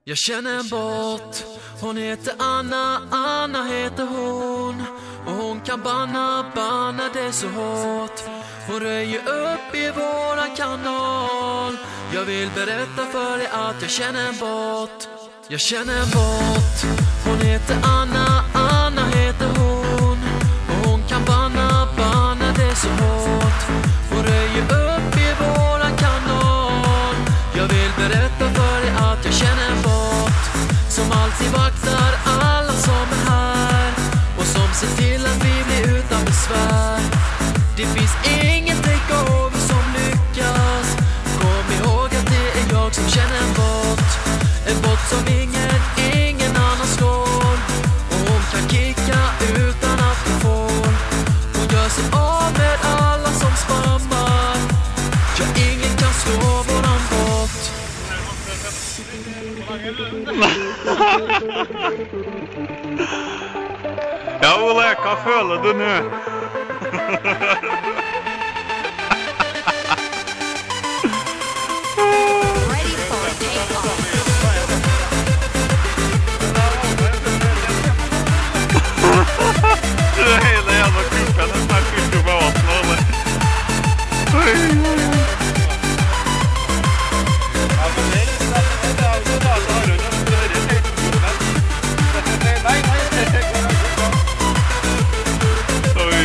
Jag känner en båt, hon heter Anna, Anna heter hon. Och hon kan banna det så hårt. Hon röjer upp i våran kanal. Jag vill berätta för dig att jag känner en båt. Jag känner en båt, hon heter Anna, Anna heter hon. Och hon kan banna det så hårt. Hon röjer upp i våran kanal. Jag vill berätta för dig att jag känner en båt som alltid vaktar alla som är här och som ser till att vi blir utan besvär. Det finns ingen takeover som lyckas. Kom ihåg att det är jag som känner en båt. En båt som ingen annan slår. Och hon kan kicka utan att hon får. Hon gör sig av med alla som spammar. Ja, ingen kan slå våran båt. Ja, Ola, hva føler du nå? Det hele jævla kuppen er snart fylt jo med vatten, eller? Ja, men det er litt snart, det er jo da, så har du noe større teknikken. Oi.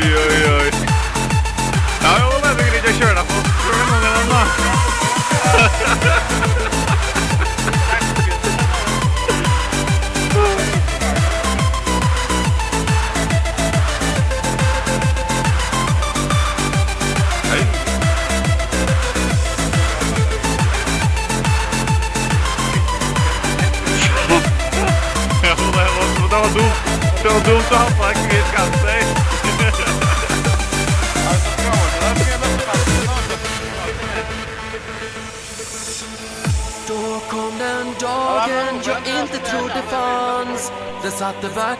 Ja, jo, det er greit å kjøre deg på. Kjør deg mange den da. Det var dumt å ha på deg kvitt gassøy. Då kom den dagen jag inte trodde fanns. Den satte verkligen